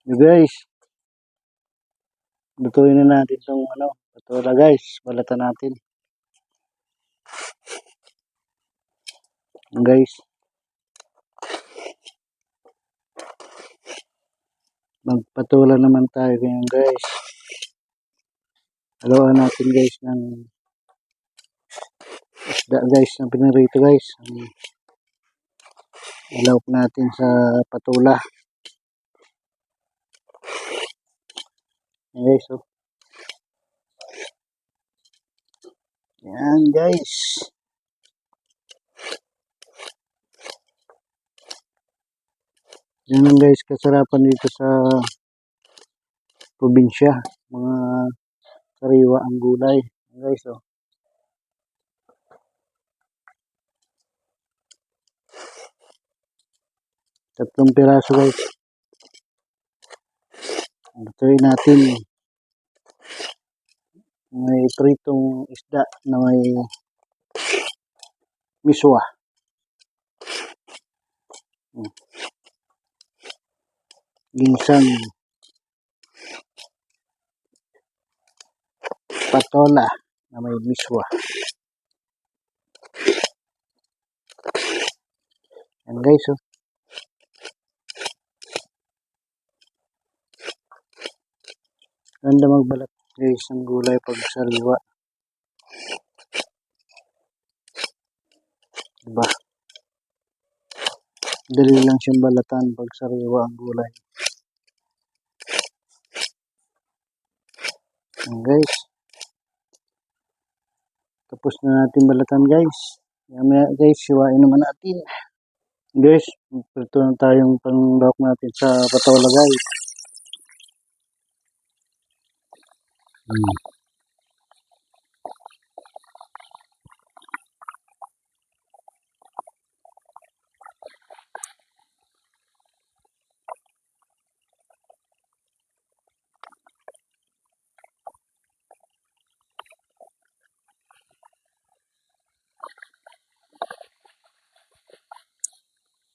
Guys, lutuin na natin itong patola guys. Balatan natin. Guys, magpatola naman tayo ngayon guys. Haluan natin guys ng isda guys, ng pinirito guys. Ilawak natin sa patola. Yan guys, oh. Yan guys. Yan lang guys, kasarapan dito sa probinsya. Mga sariwa ang gulay. Yan guys, oh. Tatlong piraso guys. Lutuin natin. May pritong isda na may miswa. Ginsang patola na may miswa. Yan guys, oh. Ganda magbalat guys ng gulay pag sariwa. Diba? Dali lang siyang balatan pag sariwa ang gulay. Yan guys. Tapos na natin balatan guys. Mamaya guys, siwain naman natin. Guys, ito na tayong panglawak natin sa patola guys.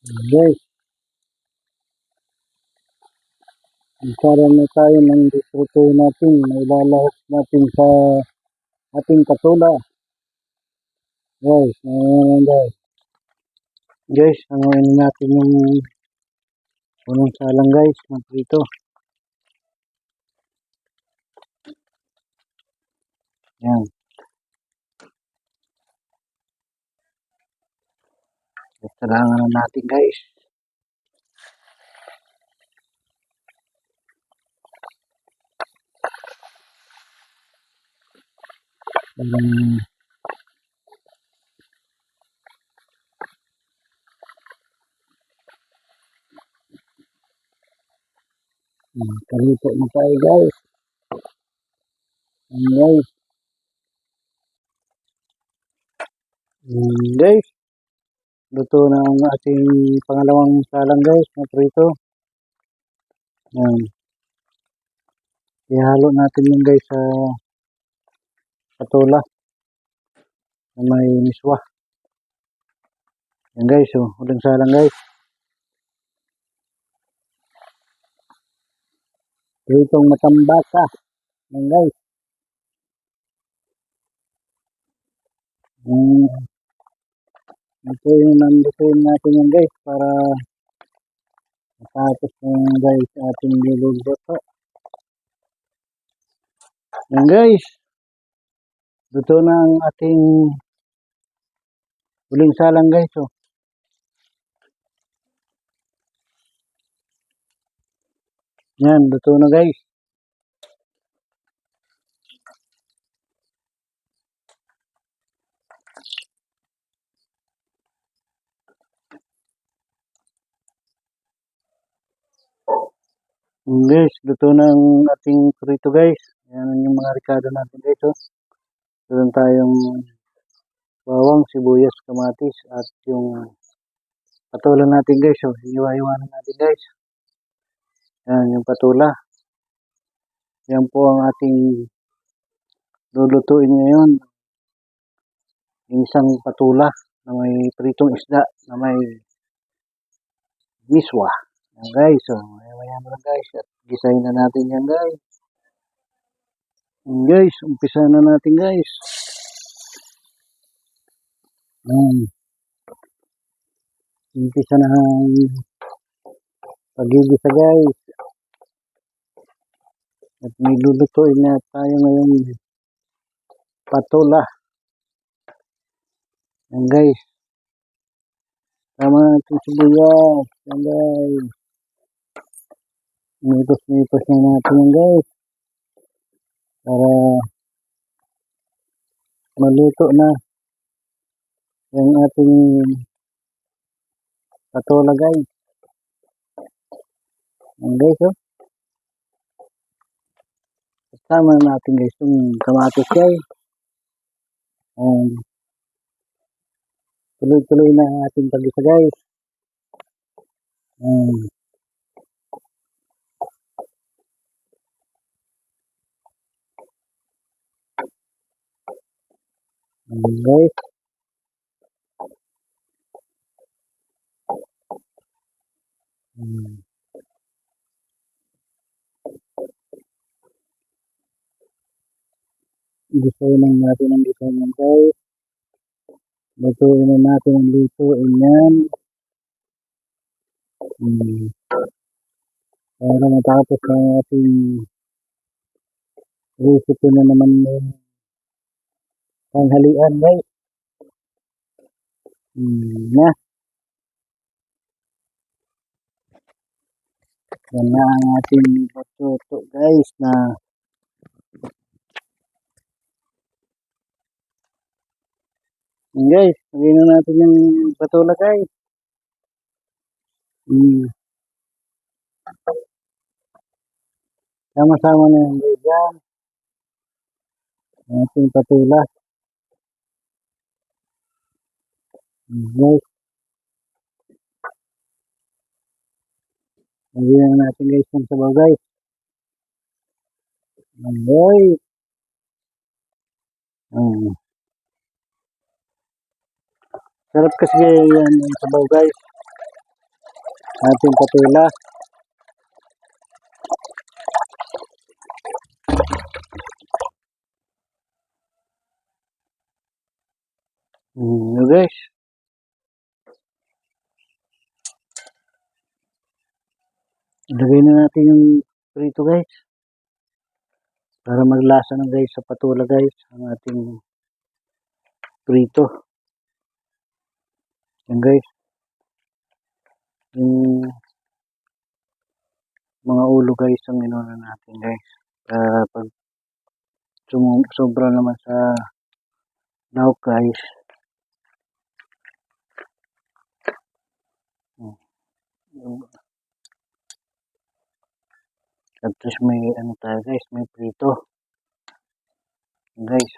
Guys, para na tayo ng disruto natin, ilalahok natin sa ating patola. Guys, guys. Guys, hanguin natin yung punong salang guys, magprito. Yan. Kailangan na natin guys. Kalito na tayo guys. Guys. Guys. Luto na ang ating pangalawang salang guys, na prito. Yan. Ihalo natin yung guys sa patola na may miswa. Yan guys, oh, ulang salang guys. Pritong matambaka. Yan guys. Lutuin natin yan guys para matapos na guys ating niluluto. Yan guys. Luto na ang ating uling salang guys, oh. Yan, luto na guys. Guys, luto na ang ating prito guys. Yan yung mga ricado natin guys, oh. Meron tayong bawang, sibuyas, kamatis at yung patola natin guys, oh. Hiwa-hiwanan natin guys. Yan yung patola. Yan po ang ating lulutuin ngayon. Isang patola na may pritong isda na may miswa. Yan guys, oh. Ayan. mo na guys at gisahin na natin yan guys. Guys, umpisa na natin guys. Umpisa na ang pagigisa guys. At may lulutuin na tayo ngayong patola. Yan guys. Tama natin sibuyas. Yan guys. Mipos na natin yan guys. Para maluto na yung ating patola guys. Yan guys oh. Tama natin guys yung kamatis guys. Tuloy-tuloy na ang ating pag-isa guys. Guys. Gustuin lang natin ang gustuin yan guys. Lutuin na natin ang lutuin yan. Para matapos ang ating recipe na naman yung tanghalian guys. Na. Yan na ang ating luto guys na guys, lagyan na natin yung patola guys. Sama-sama na yung guys yan. Ating patola. Guys. Lagyan na natin guys yung sabaw guys. Guys. Sarap kasi yan yung sabaw guys. Ating patola. Guys. Ilagay na natin yung prito guys. Para maglasa na guys sa patola guys. Ang ating prito. Yan guys. Yung mga ulo guys ang inuna natin guys. Para pag sobra naman sa lahok guys. At least may ano tayo guys, may prito. Guys.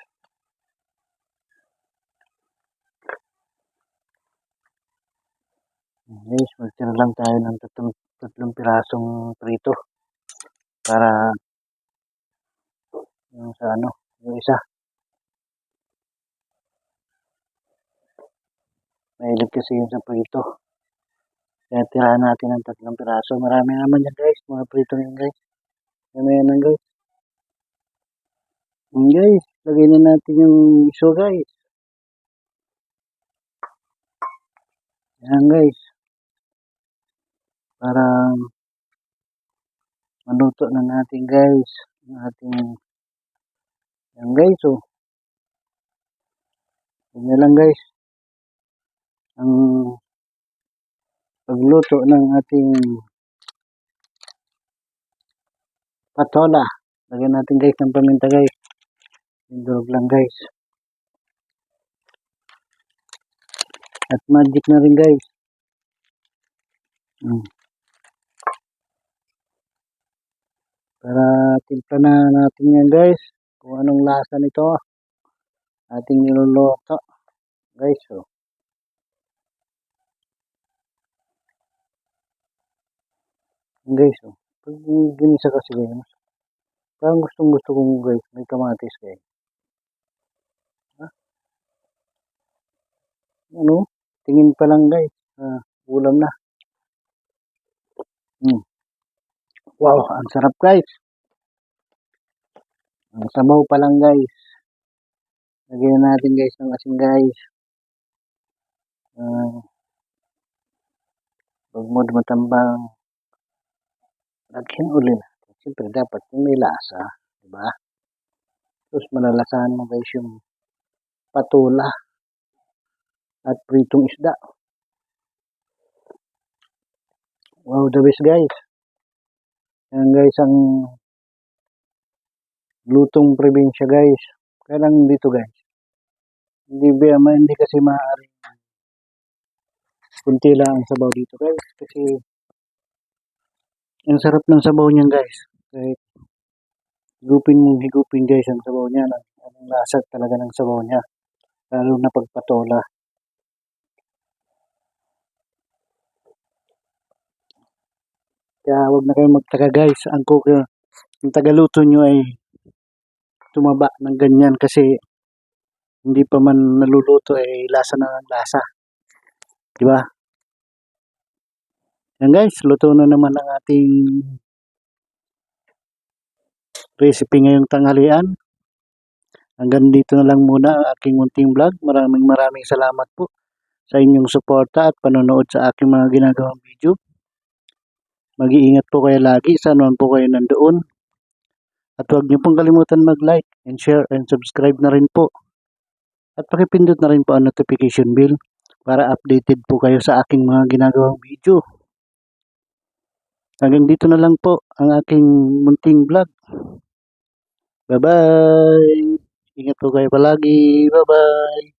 Guys, magtira lang tayo ng tatlong pirasong prito. Para yung sa ano, yung isa. Mahilig kasi yung sa prito. Kaya tirahan natin ng tatlong piraso. Marami naman yan guys, mga prito yan guys. Yan guys. Guys, lagay na natin yung iso guys. Yan guys. Para maluto na natin guys. Ang ating yan guys oh. Yan lang guys. Ang pagluto ng ating patola. Lagyan natin guys ng paminta guys. Indurog lang guys. At magic na rin guys. Para timpla na natin yan guys. Kung anong lasa nito. Ating niluluto. Guys oh. Guys oh. Pag ginisa kasi guys. Parang gustong gusto kong guys. May kamatis guys. Ano? Tingin pa lang guys. Ulam na. Wow, ang sarap guys. Ang sabaw pa lang guys. Lagyan natin guys ng asin guys. Huwag mo matambang. Lagyan uli natin. Siyempre dapat yung may lasa. Diba? Tapos malalasahan mo guys yung patula at pritong isda. Wow, the best guys. Yan guys ang lutong probinsya guys. Kaya lang dito guys. Hindi kasi maaari. Kunti lang ang sabaw dito guys. Kasi ang sarap ng sabaw niyan guys. Kahit higupin guys ang sabaw niya. Ang lasa talaga ng sabaw niya. Lalo na pagpatola. Kaya huwag na kayong magtaka guys. Ang tagaluto nyo ay tumaba ng ganyan kasi hindi pa man naluluto ay lasa na ng lasa. Diba? Yan guys, luto na naman ang ating recipe ngayong tanghalian. Hanggang dito na lang muna ang aking munting vlog. Maraming salamat po sa inyong suporta at panonood sa aking mga ginagawang video. Mag-iingat po kayo lagi sa noon po kayo nandoon. At huwag niyo pong kalimutan mag-like and share and subscribe na rin po. At pakipindot na rin po ang notification bell para updated po kayo sa aking mga ginagawang video. Hanggang dito na lang po ang aking munting vlog. Bye-bye! Ingat po kayo palagi. Bye-bye!